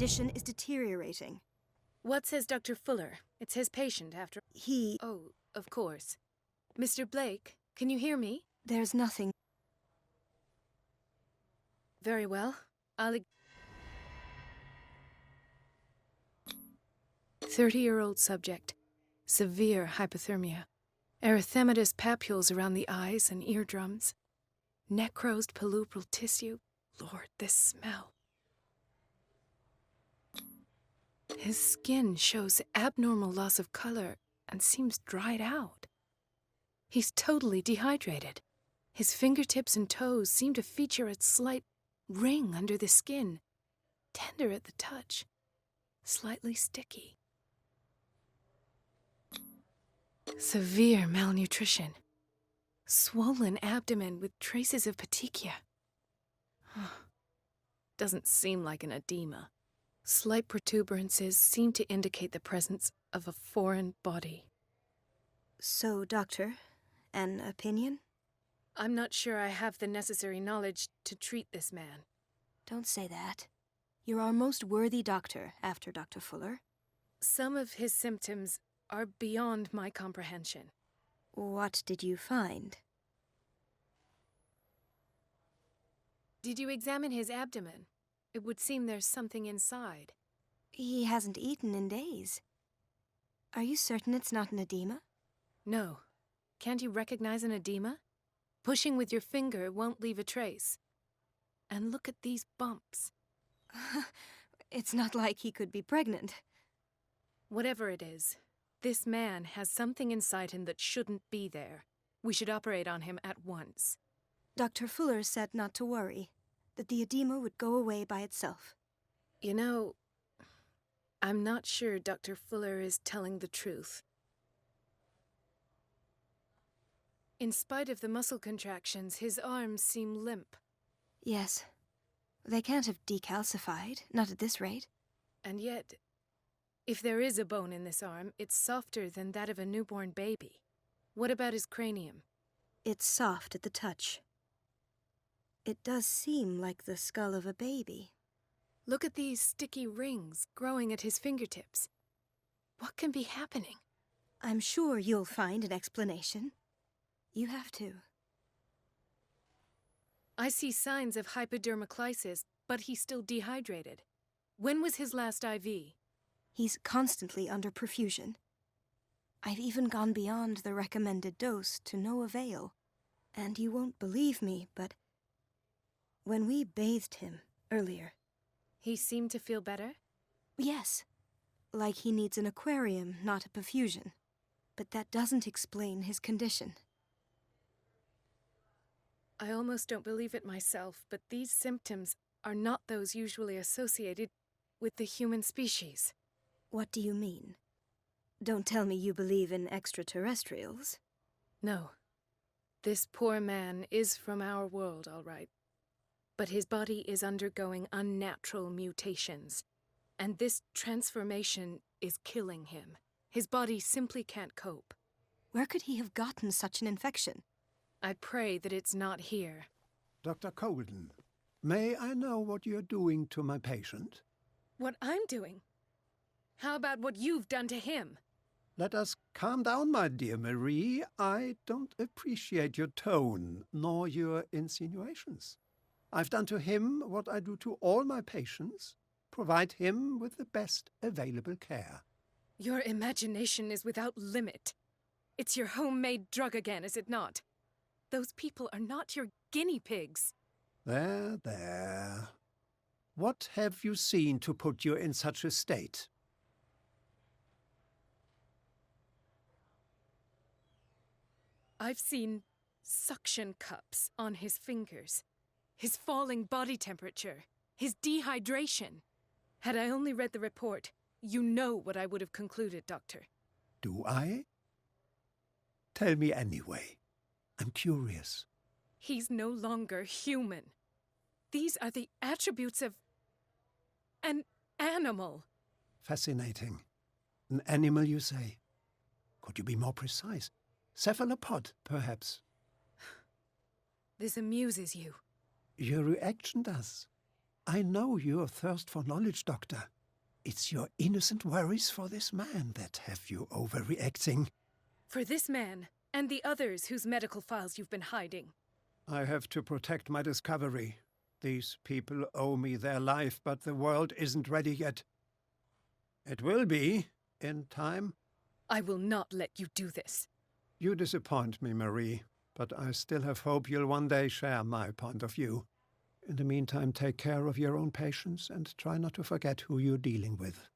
condition is deteriorating. What says Dr. Fuller? It's his patient after... He... Oh, of course. Mr. Blake, can you hear me? There's nothing. Very well. 30-year-old subject. Severe hypothermia. Erythematous papules around the eyes and eardrums. Necrosed palpebral tissue. Lord, this smell. His skin shows abnormal loss of color and seems dried out. He's totally dehydrated. His fingertips and toes seem to feature a slight ring under the skin, tender at the touch, slightly sticky. Severe malnutrition. Swollen abdomen with traces of petechia. Doesn't seem like an edema. Slight protuberances seem to indicate the presence of a foreign body. So, Doctor, an opinion? I'm not sure I have the necessary knowledge to treat this man. Don't say that. You're our most worthy doctor after Dr. Fuller. Some of his symptoms are beyond my comprehension. What did you find? Did you examine his abdomen? It would seem there's something inside. He hasn't eaten in days. Are you certain it's not an edema? No. Can't you recognize an edema? Pushing with your finger won't leave a trace. And look at these bumps. It's not like he could be pregnant. Whatever it is, this man has something inside him that shouldn't be there. We should operate on him at once. Dr. Fuller said not to worry, that the edema would go away by itself. You know, I'm not sure Dr. Fuller is telling the truth. In spite of the muscle contractions, his arms seem limp. Yes. They can't have decalcified, not at this rate. And yet, if there is a bone in this arm, it's softer than that of a newborn baby. What about his cranium? It's soft at the touch. It does seem like the skull of a baby. Look at these sticky rings growing at his fingertips. What can be happening? I'm sure you'll find an explanation. You have to. I see signs of hypodermoclysis, but he's still dehydrated. When was his last IV? He's constantly under perfusion. I've even gone beyond the recommended dose to no avail. And you won't believe me, but when we bathed him earlier... He seemed to feel better? Yes. Like he needs an aquarium, not a perfusion. But that doesn't explain his condition. I almost don't believe it myself, but these symptoms are not those usually associated with the human species. What do you mean? Don't tell me you believe in extraterrestrials. No. This poor man is from our world, all right. But his body is undergoing unnatural mutations, and this transformation is killing him. His body simply can't cope. Where could he have gotten such an infection? I pray that it's not here. Dr. Colden, may I know what you're doing to my patient? What I'm doing? How about what you've done to him? Let us calm down, my dear Marie. I don't appreciate your tone, nor your insinuations. I've done to him what I do to all my patients, provide him with the best available care. Your imagination is without limit. It's your homemade drug again, is it not? Those people are not your guinea pigs. There, there. What have you seen to put you in such a state? I've seen suction cups on his fingers, his falling body temperature, his dehydration. Had I only read the report, you know what I would have concluded, Doctor. Do I? Tell me anyway. I'm curious. He's no longer human. These are the attributes of an animal. Fascinating. An animal, you say? Could you be more precise? Cephalopod, perhaps? This amuses you. Your reaction does. I know your thirst for knowledge, Doctor. It's your innocent worries for this man that have you overreacting. For this man, and the others whose medical files you've been hiding. I have to protect my discovery. These people owe me their life, but the world isn't ready yet. It will be, in time. I will not let you do this. You disappoint me, Marie, but I still have hope you'll one day share my point of view. In the meantime, take care of your own patients and try not to forget who you're dealing with.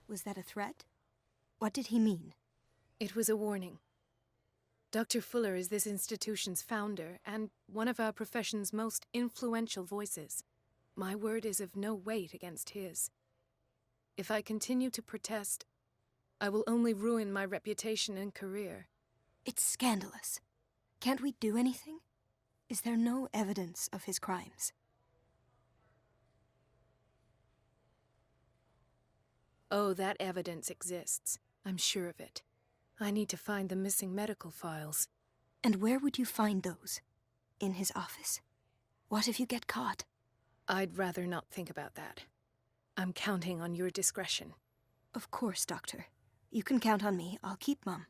Was that a threat? What did he mean? It was a warning. Dr. Fuller is this institution's founder and one of our profession's most influential voices. My word is of no weight against his. If I continue to protest, I will only ruin my reputation and career. It's scandalous. Can't we do anything? Is there no evidence of his crimes? Oh, that evidence exists. I'm sure of it. I need to find the missing medical files. And where would you find those? In his office? What if you get caught? I'd rather not think about that. I'm counting on your discretion. Of course, Doctor. You can count on me. I'll keep mum.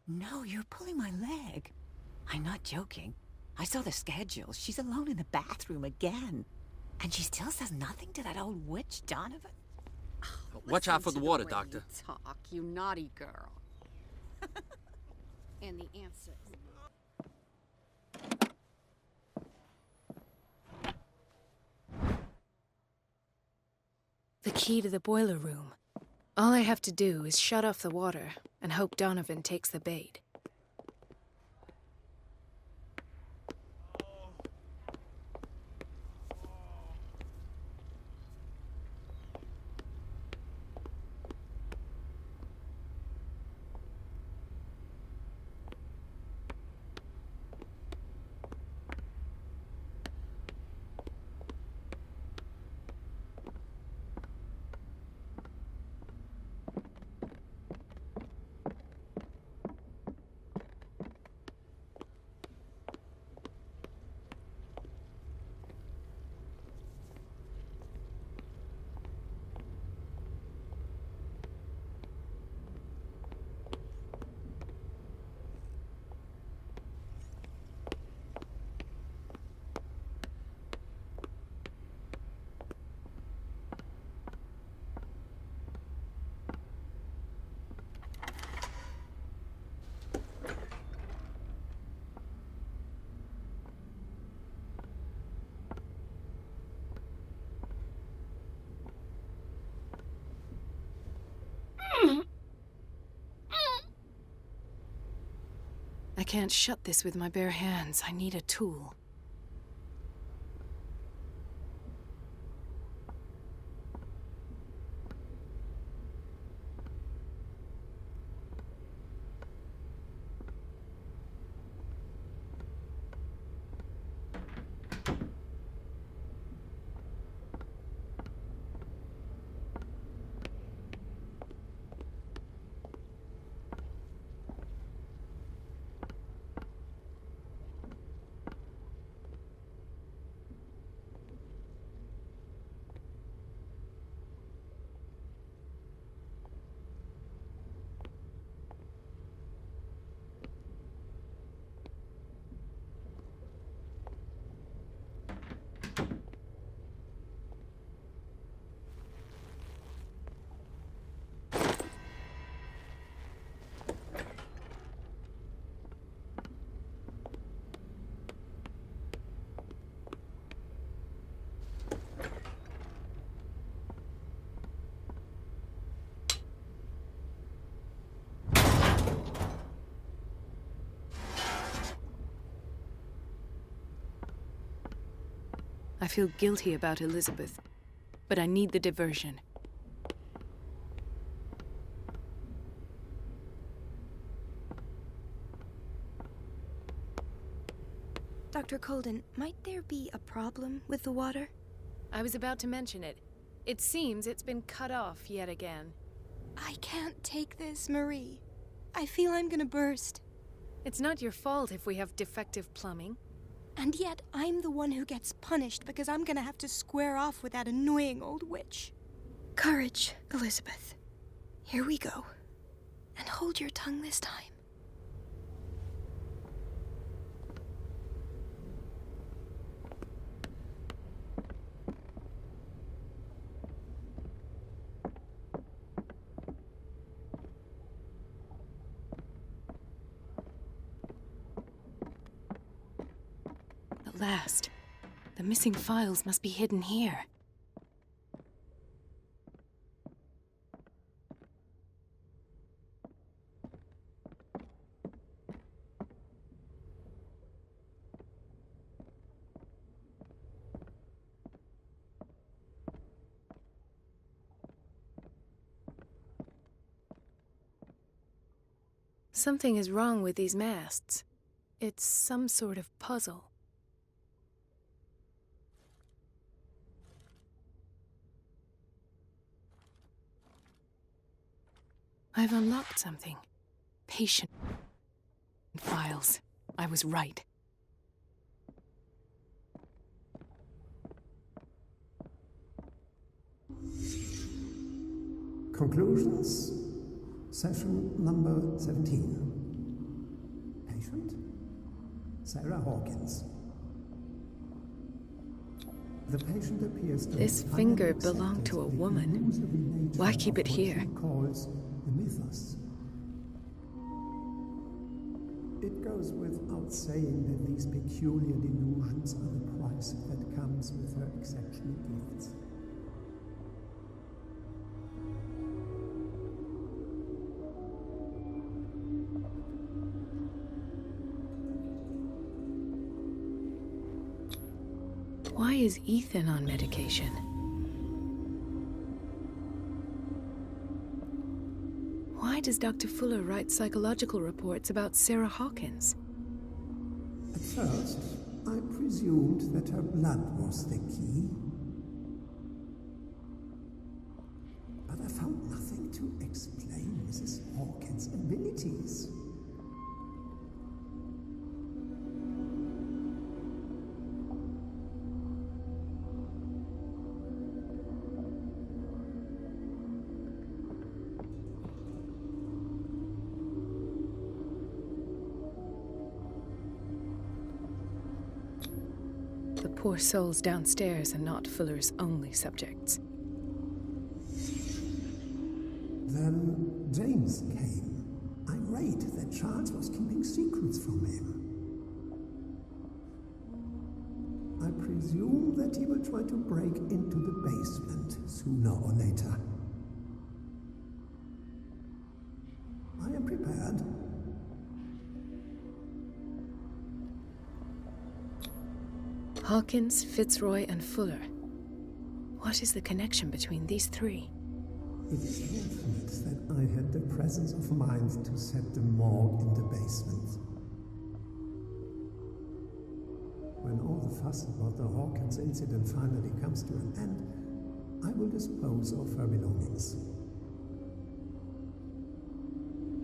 No, you're pulling my leg. I'm not joking. I saw the schedule. She's alone in the bathroom again. And she still says nothing to that old witch, Donovan. Watch out for the water, Doctor. Talk, you naughty girl. And the answer. The key to the boiler room. All I have to do is shut off the water and hope Donovan takes the bait. I can't shut this with my bare hands. I need a tool. I feel guilty about Elizabeth, but I need the diversion. Dr. Colden, might there be a problem with the water? I was about to mention it. It seems it's been cut off yet again. I can't take this, Marie. I feel I'm gonna burst. It's not your fault if we have defective plumbing. And yet, I'm the one who gets punished because I'm gonna have to square off with that annoying old witch. Courage, Elizabeth. Here we go. And hold your tongue this time. At last. The missing files must be hidden here. Something is wrong with these masts. It's some sort of puzzle. I've unlocked something. Patient files. I was right. Conclusions. Session number 17. Patient? Sarah Hawkins. The patient appears to This have finger finally belonged to a accepted the woman. illusory nature Why keep of it what here? she calls the mythos. It goes without saying that these peculiar delusions are the price that comes with her exceptional gifts. Why is Ethan on medication? Why does Dr. Fuller write psychological reports about Sarah Hawkins? At first, I presumed that her blood was the key. But I found nothing to explain Mrs. Hawkins' abilities. The poor souls downstairs are not Fuller's only subjects. Then James came, irate that Charles was keeping secrets from him. I presume that he will try to break into the basement sooner or later. I am prepared. Hawkins, Fitzroy, and Fuller. What is the connection between these three? It is fortunate that I had the presence of mind to set the morgue in the basement. When all the fuss about the Hawkins incident finally comes to an end, I will dispose of her belongings.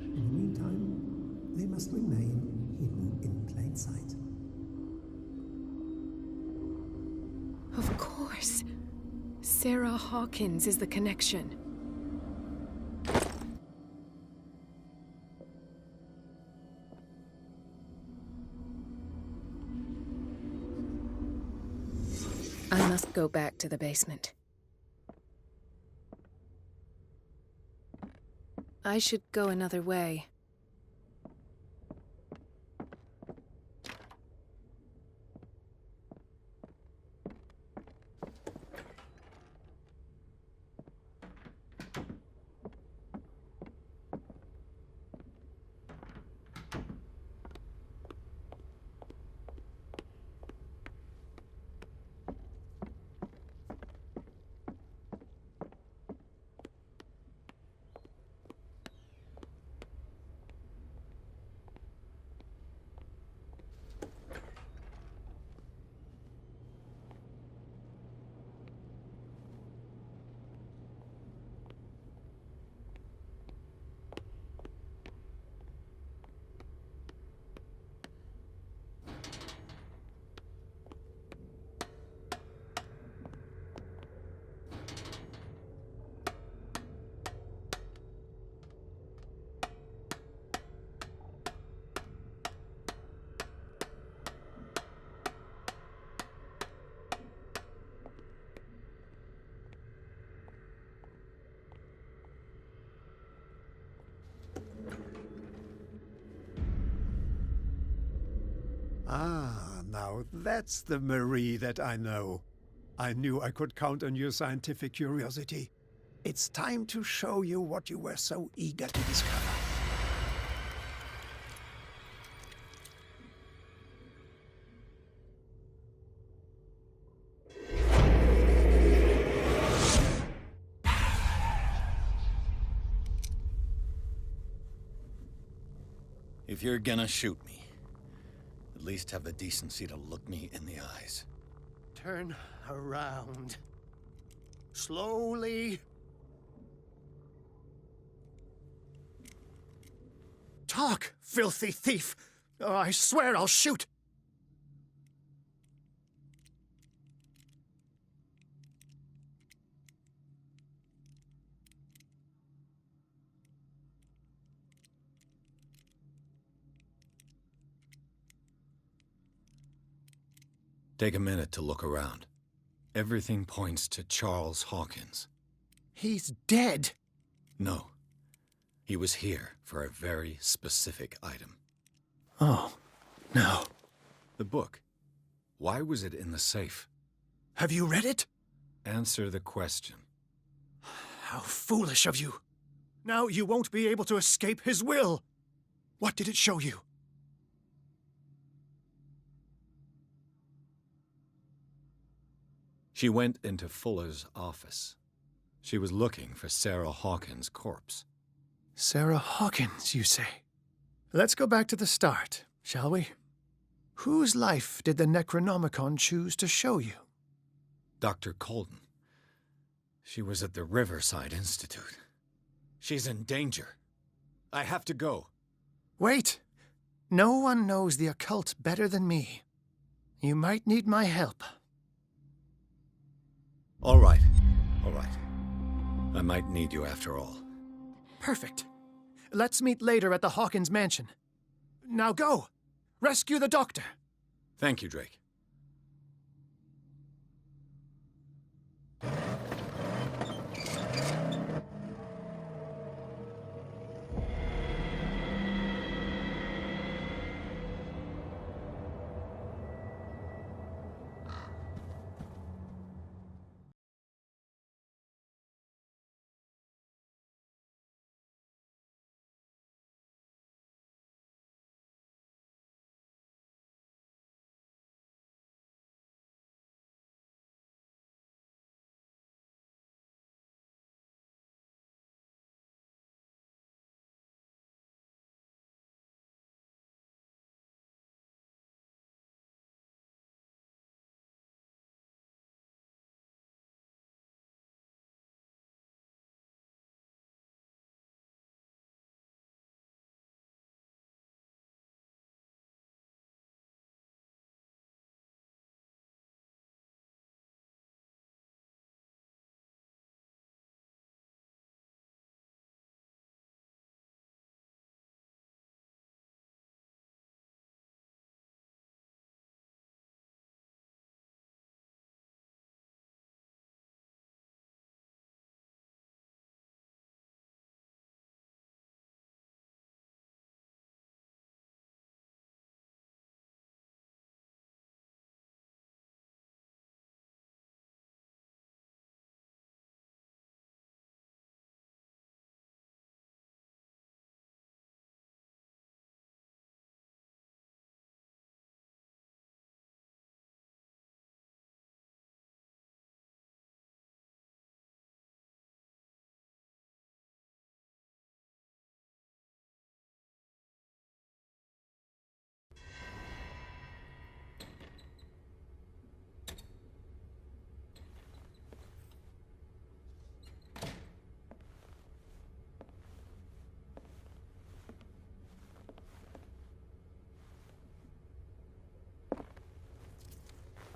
In the meantime, they must remain hidden in plain sight. Of course. Sarah Hawkins is the connection. I must go back to the basement. I should go another way. Ah, now that's the Marie that I know. I knew I could count on your scientific curiosity. It's time to show you what you were so eager to discover. If you're gonna shoot me, at least have the decency to look me in the eyes. Turn around. Slowly. Talk, filthy thief! Or I swear I'll shoot! Take a minute to look around. Everything points to Charles Hawkins. He's dead! No. He was here for a very specific item. Oh, no. The book. Why was it in the safe? Have you read it? Answer the question. How foolish of you. Now you won't be able to escape his will. What did it show you? She went into Fuller's office. She was looking for Sarah Hawkins' corpse. Sarah Hawkins, you say? Let's go back to the start, shall we? Whose life did the Necronomicon choose to show you? Dr. Colden. She was at the Riverside Institute. She's in danger. I have to go. Wait! No one knows the occult better than me. You might need my help. All right. All right. I might need you after all. Perfect. Let's meet later at the Hawkins mansion. Now go! Rescue the doctor! Thank you, Drake.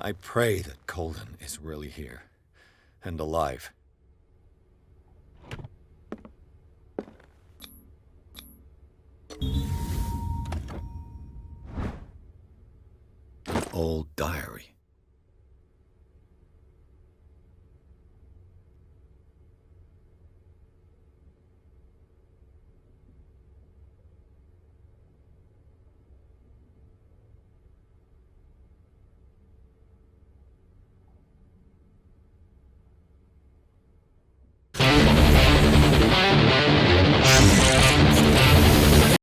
I pray that Colden is really here and alive. Old diary.